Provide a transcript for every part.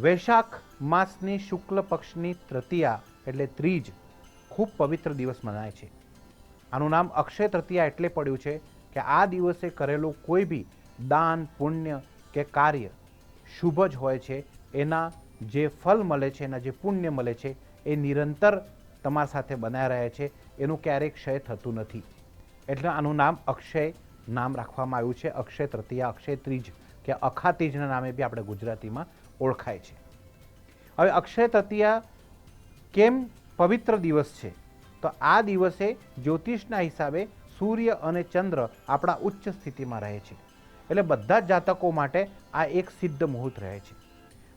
વૈશાખ માસની શુક્લ પક્ષની તૃતીયા એટલે ત્રીજ ખૂબ પવિત્ર દિવસ મનાય છે. આનું નામ અક્ષય તૃતીયા એટલે પડ્યું છે કે આ દિવસે કરેલું કોઈ બી દાન, પુણ્ય કે કાર્ય શુભ જ હોય છે. એના જે ફલ મળે છે, એના જે પુણ્ય મળે છે એ નિરંતર તમારા સાથે બનાવી રહે છે. એનું ક્યારેક ક્ષય થતું નથી. એટલે આનું નામ અક્ષય નામ રાખવામાં આવ્યું છે. અક્ષય તૃતીયા, અક્ષય ત્રીજ કે અખા ત્રીજના નામે બી આપણે ગુજરાતીમાં ઓળખાય છે. હવે અક્ષય તૃતીયા કેમ પવિત્ર દિવસ છે? તો આ દિવસે જ્યોતિષના હિસાબે સૂર્ય અને ચંદ્ર આપણા ઉચ્ચ સ્થિતિમાં રહે છે. એટલે બધા જ જાતકો માટે આ એક સિદ્ધ મુહૂર્ત રહે છે.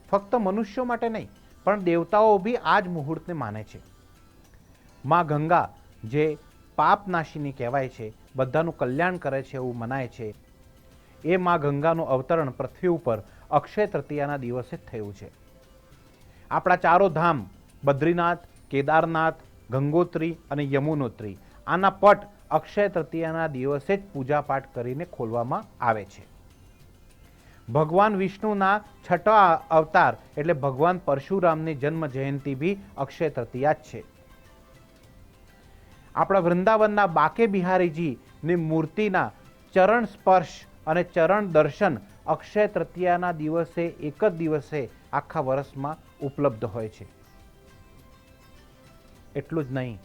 ફક્ત મનુષ્યો માટે નહીં, પણ દેવતાઓ બી આ જ મુહૂર્તને માને છે. માં ગંગા જે પાપનાશિની કહેવાય છે, બધાનું કલ્યાણ કરે છે એવું મનાય છે, એ માં ગંગાનું અવતરણ પૃથ્વી ઉપર અક્ષય તૃતીયાના દિવસે જ થયું છે. આપણા ચારો ધામ બદ્રીનાથ, કેદારનાથ, ગંગોત્રી અને યમુનોત્રી, આના પટ અક્ષય તૃતીયાના દિવસે જ પૂજાપાઠ કરીને ખોલવામાં આવે છે. ભગવાન વિષ્ણુના છઠ્ઠા અવતાર એટલે ભગવાન પરશુરામની જન્મ જયંતિ બી અક્ષય તૃતીયા જ છે. આપણા વૃંદાવનના બાકે બિહારીજીની મૂર્તિના ચરણ સ્પર્શ અને ચરણ દર્શન અક્ષય તૃતીયાના દિવસે એક જ દિવસે આખા વર્ષમાં ઉપલબ્ધ હોય છે. એટલું જ નહીં,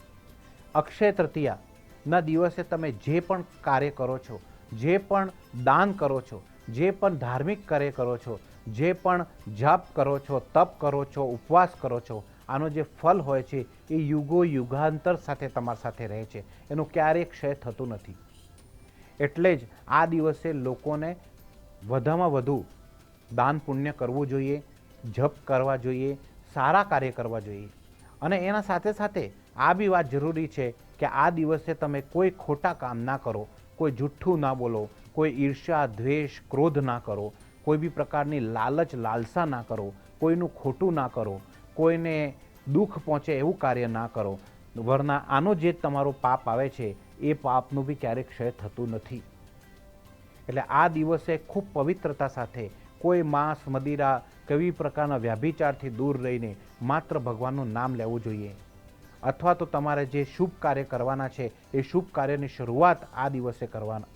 અક્ષય તૃતીયાના દિવસે તમે જે પણ કાર્ય કરો છો, જે પણ દાન કરો છો, જે પણ ધાર્મિક કાર્ય કરો છો, જે પણ જાપ કરો છો, તપ કરો છો, ઉપવાસ કરો છો, આનો જે ફલ હોય છે એ યુગો યુગાંતર સાથે તમારી સાથે રહે છે. એનું ક્યારેય ક્ષય થતું નથી. એટલે જ આ દિવસે લોકોને વધામાં વધુ દાન પુણ્ય કરવું જોઈએ, જપ કરવા જોઈએ, સારા કાર્ય કરવા જોઈએ. અને એના સાથે સાથે આ બી વાત જરૂરી છે કે આ દિવસે તમે કોઈ ખોટા કામ ના કરો, કોઈ જુઠ્ઠું ના બોલો, કોઈ ઈર્ષ્યા, દ્વેષ, ક્રોધ ના કરો, કોઈ બી પ્રકારની લાલચ, લાલસા ના કરો, કોઈનું ખોટું ના કરો, કોઈને દુઃખ પહોંચે એવું કાર્ય ના કરો. વરના આનો જે તમારો પાપ આવે છે એ પાપનું બી ક્યારેક ક્ષય થતું નથી. એટલે આ દિવસે ખૂબ પવિત્રતા સાથે કોઈ માંસ, મદિરા, કેવી પ્રકારના વ્યભિચારથી દૂર રહીને માત્ર ભગવાનનું નામ લેવું જોઈએ. અથવા તો તમારે જે શુભ કાર્ય કરવાના છે એ શુભ કાર્યની શરૂઆત આ દિવસે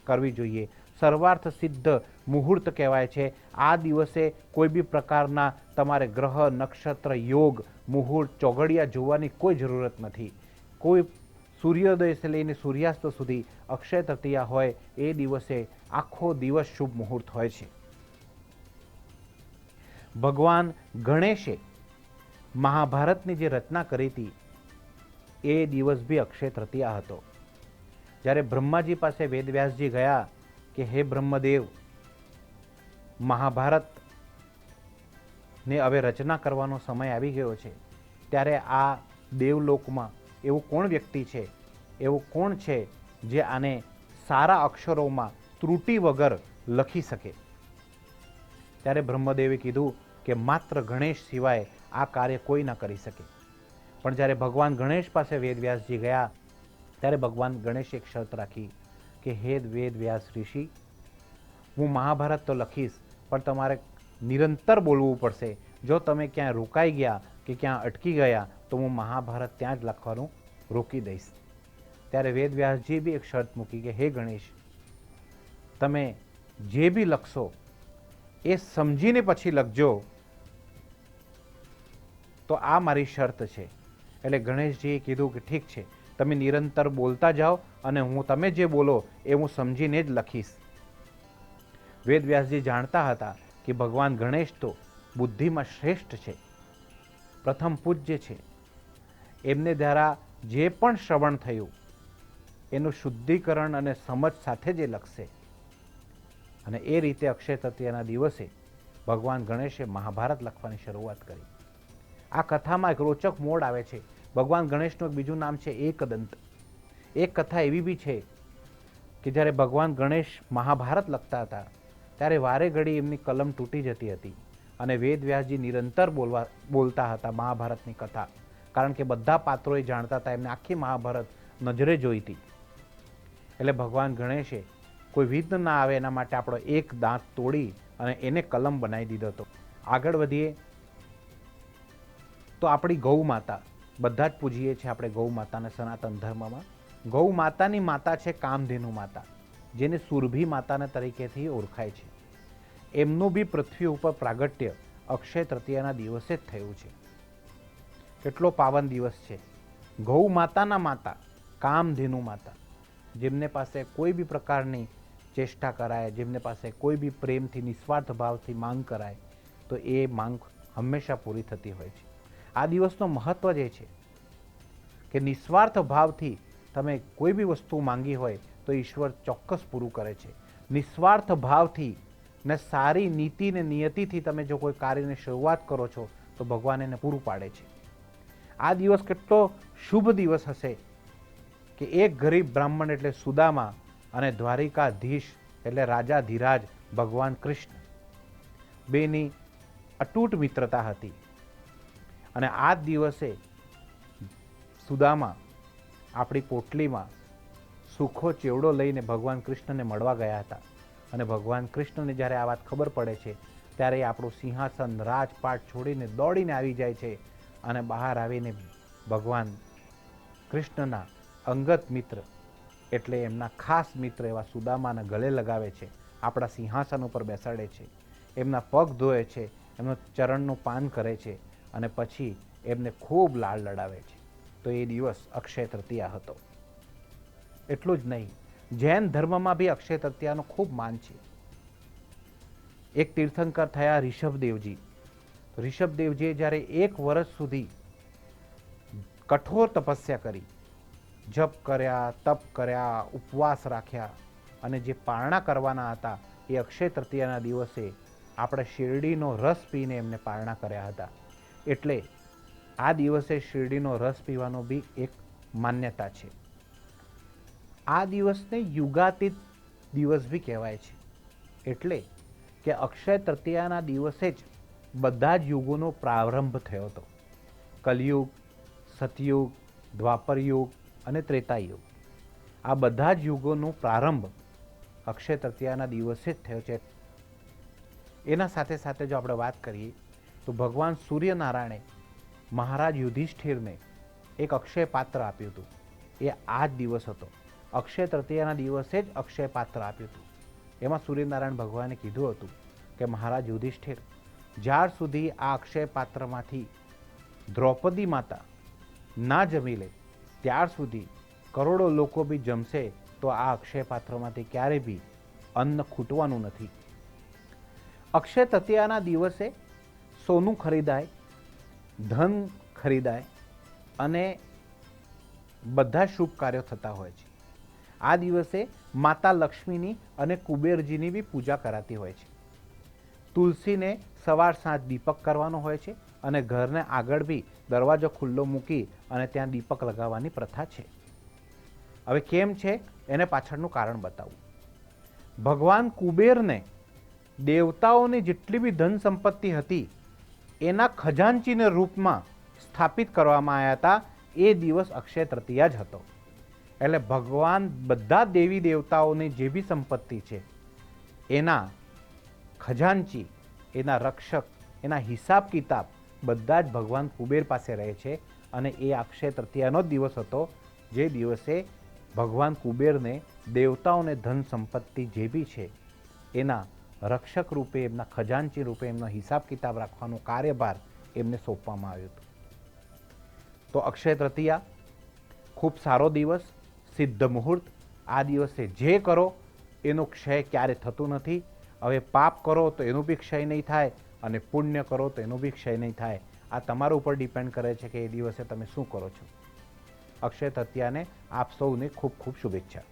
કરવી જોઈએ. સર્વાર્થ સિદ્ધ મુહૂર્ત કહેવાય છે. આ દિવસે કોઈ બી પ્રકારના તમારે ગ્રહ, નક્ષત્ર, યોગ, મુહૂર્ત, ચોઘડિયા જોવાની કોઈ જરૂરત નથી. કોઈ સૂર્યોદયથી લઈને સૂર્યાસ્ત સુધી અક્ષય તૃતીયા હોય એ દિવસે આખો દિવસ શુભ મુહૂર્ત હોય છે. ભગવાન ગણેશે મહાભારતની જે રચના કરી હતી એ દિવસ બી અક્ષય તૃતીયા હતો. જ્યારે બ્રહ્માજી પાસે વેદવ્યાસજી ગયા કે હે બ્રહ્મદેવ, મહાભારતને હવે રચના કરવાનો સમય આવી ગયો છે, ત્યારે આ દેવલોકમાં એવું કોણ વ્યક્તિ છે, એવું કોણ છે જે આને સારા અક્ષરોમાં ત્રુટિ વગર લખી શકે? ત્યારે બ્રહ્મદેવે કીધું કે માત્ર ગણેશ સિવાય આ કાર્ય કોઈ ના કરી શકે. પણ જ્યારે ભગવાન ગણેશ પાસે વેદવ્યાસજી ગયા ત્યારે ભગવાન ગણેશે એક શરત રાખી કે હે વેદવ્યાસ ઋષિ, હું મહાભારત તો લખીશ પણ તમારે નિરંતર બોલવું પડશે. જો તમે ક્યાં રોકાઈ ગયા કે ક્યાં અટકી ગયા તો હું મહાભારત ત્યાં જ લખવાનું રોકી દઈશ. ત્યારે વેદવ્યાસજી બી એક શરત મૂકી કે હે ગણેશ, તમે જે બી લખશો એ સમજીને પછી લખજો, તો આ મારી શરત છે. એટલે ગણેશજીએ કીધું કે ઠીક છે, તમે નિરંતર બોલતા જાઓ અને તમે જે બોલો એ હું સમજીને જ લખીશ. વેદવ્યાસજી જાણતા હતા કે ભગવાન ગણેશ તો બુદ્ધિમાં શ્રેષ્ઠ છે, પ્રથમ પૂજ્ય છે. એમને દ્વારા જે પણ શ્રવણ થયું એનું શુદ્ધિકરણ અને સમજ સાથે જ લખશે. અને એ રીતે અક્ષય તૃતીયાના દિવસે ભગવાન ગણેશે મહાભારત લખવાની શરૂઆત કરી. આ કથામાં એક રોચક મોડ આવે છે. ભગવાન ગણેશનું એક બીજું નામ છે એકદંત. એક કથા એવી બી છે કે જ્યારે ભગવાન ગણેશ મહાભારત લખતા હતા ત્યારે વારે ઘડી એમની કલમ તૂટી જતી હતી અને વેદવ્યાસજી નિરંતર બોલતા હતા મહાભારતની કથા. કારણ કે બધા પાત્રો એ જાણતા હતા, એમને આખી મહાભારત નજરે જોઈ હતી. એટલે ભગવાન ગણેશે કોઈ વિઘ્ન ના આવે એના માટે આપણો એક દાંત તોડી અને એને કલમ બનાવી દીધો હતો. આગળ વધીએ તો આપણી ગૌ માતા, બધા જ પૂજીએ છીએ આપણે ગૌ માતાને સનાતન ધર્મમાં. ગૌ માતાની માતા છે કામધેનુ માતા, જેને સુરભી માતાના તરીકેથી ઓળખાય છે. એમનું બી પૃથ્વી ઉપર પ્રાગટ્ય અક્ષય તૃતીયાના દિવસે જ થયું છે. કેટલો પાવન દિવસ છે. ગૌ માતાના માતા કામધેનુ માતા, જેમને પાસે કોઈ બી પ્રકારની ચેષ્ટા કરાય, જેમને પાસે કોઈ બી પ્રેમથી નિસ્વાર્થ ભાવથી માંગ કરાય તો એ માંગ હંમેશા પૂરી થતી હોય છે. આ દિવસનો મહત્વ જ એ છે કે નિસ્વાર્થ ભાવથી તમે કોઈ બી વસ્તુ માંગી હોય તો ઈશ્વર ચોક્કસ પૂરું કરે છે. નિસ્વાર્થ ભાવથી ને સારી નીતિ ને નિયતિથી તમે જો કોઈ કાર્યની શરૂઆત કરો છો તો ભગવાન એને પૂરું પાડે છે. આ દિવસ કેટલો શુભ દિવસ હશે કે એક ગરીબ બ્રાહ્મણ એટલે સુદામા અને દ્વારિકાધીશ એટલે રાજા ધીરાજ ભગવાન કૃષ્ણ બેની અતૂટ મિત્રતા હતી. અને આ જ દિવસે સુદામા આપણી પોટલીમાં સુખો ચેવડો લઈને ભગવાન કૃષ્ણને મળવા ગયા હતા. અને ભગવાન કૃષ્ણને જ્યારે આ વાત ખબર પડે છે ત્યારે આપણું સિંહાસન રાજપાટ છોડીને દોડીને આવી જાય છે અને બહાર આવીને ભગવાન કૃષ્ણના અંગત મિત્ર એટલે એમના ખાસ મિત્ર એવા સુદામાના ગળે લગાવે છે, આપણા સિંહાસન ઉપર બેસાડે છે, એમના પગ ધોએ છે, એમનો ચરણનું પાન કરે છે અને પછી એમને ખૂબ લાડ લડાવે છે. તો એ દિવસ અક્ષય તૃતીયા હતો. એટલું જ નહીં, જૈન ધર્મમાં બી અક્ષય તૃતીયાનો ખૂબ માન છે. એક તીર્થંકર થયા ઋષભદેવજી. ઋષભદેવજીએ જ્યારે 1 વર્ષ સુધી કઠોર તપસ્યા કરી, જપ કર્યા, તપ કર્યા, ઉપવાસ રાખ્યા અને જે પારણા કરવાના હતા એ અક્ષય તૃતીયાના દિવસે આપણે શેરડીનો રસ પીને એમને પારણા કર્યા હતા. એટલે આ દિવસે શેરડીનો રસ પીવાનો બી એક માન્યતા છે. આ દિવસને યુગાતીત દિવસ બી કહેવાય છે. એટલે કે અક્ષય તૃતીયાના દિવસે જ બધા જ યુગોનો પ્રારંભ થયો હતો. કલયુગ, સતયુગ, દ્વાપર યુગ અને ત્રેતા યુગ, આ બધા જ યુગોનો પ્રારંભ અક્ષય તૃતીયાના દિવસે જ થયો છે. એના સાથે સાથે જો આપણે વાત કરીએ તો ભગવાન સૂર્યનારાયણે મહારાજ યુધિષ્ઠિરને એક અક્ષય પાત્ર આપ્યું હતું. એ આ જ દિવસ હતો. અક્ષય તૃતીયાના દિવસે જ અક્ષય પાત્ર આપ્યું હતું. એમાં સૂર્યનારાયણ ભગવાને કીધું હતું કે મહારાજ યુધિષ્ઠિર, જ્યાર સુધી આ અક્ષય પાત્રમાંથી દ્રૌપદી માતા ના જમી લે ત્યાર સુધી કરોડો લોકો બી જમશે તો આ અક્ષય પાત્રમાંથી ક્યારે બી અન્ન ખૂટવાનું નથી. અક્ષય તૃતીયાના દિવસે સોનું ખરીદાય, ધન ખરીદાય અને બધા શુભ કાર્યો થતા હોય છે. આ દિવસે માતા લક્ષ્મીની અને કુબેરજીની બી પૂજા કરાતી હોય છે. તુલસીને સવાર સાંજ દીપક કરવાનો હોય છે અને ઘરને આગળ બી દરવાજો ખુલ્લો મૂકી અને ત્યાં દીપક લગાવવાની પ્રથા છે. હવે કેમ છે એને પાછળનું કારણ બતાવું. ભગવાન કુબેરને દેવતાઓની જેટલી બી ધન સંપત્તિ હતી એના ખજાનચીના રૂપમાં સ્થાપિત કરવામાં આવ્યા હતા. એ દિવસ અક્ષય તૃતીયા જ હતો. એટલે ભગવાન બધા દેવી દેવતાઓની જે બી સંપત્તિ છે એના ખજાનચી, એના રક્ષક, એના હિસાબ કિતાબ બધા જ ભગવાન કુબેર પાસે રહે છે. અને એ અક્ષય તૃતીયાનો જ દિવસ હતો જે દિવસે ભગવાન કુબેરને દેવતાઓને ધન સંપત્તિ જે બી છે એના રક્ષક રૂપે, એમના ખજાનચી રૂપે એમનો હિસાબ કિતાબ રાખવાનો કાર્યભાર એમને સોંપવામાં આવ્યો હતો. તો અક્ષય તૃતીયા ખૂબ સારો દિવસ, સિદ્ધ મુહૂર્ત. આ દિવસે જે કરો એનો ક્ષય ક્યારે થતું નથી. હવે પાપ કરો તો એનું બી ક્ષય નહીં થાય અને પુણ્ય કરો તો એનું બી ક્ષય નહીં થાય. આ તમારા ઉપર ડિપેન્ડ કરે છે કે એ દિવસે તમે શું કરો છો. અક્ષય તૃતીયાને આપ સૌને ખૂબ ખૂબ શુભેચ્છા.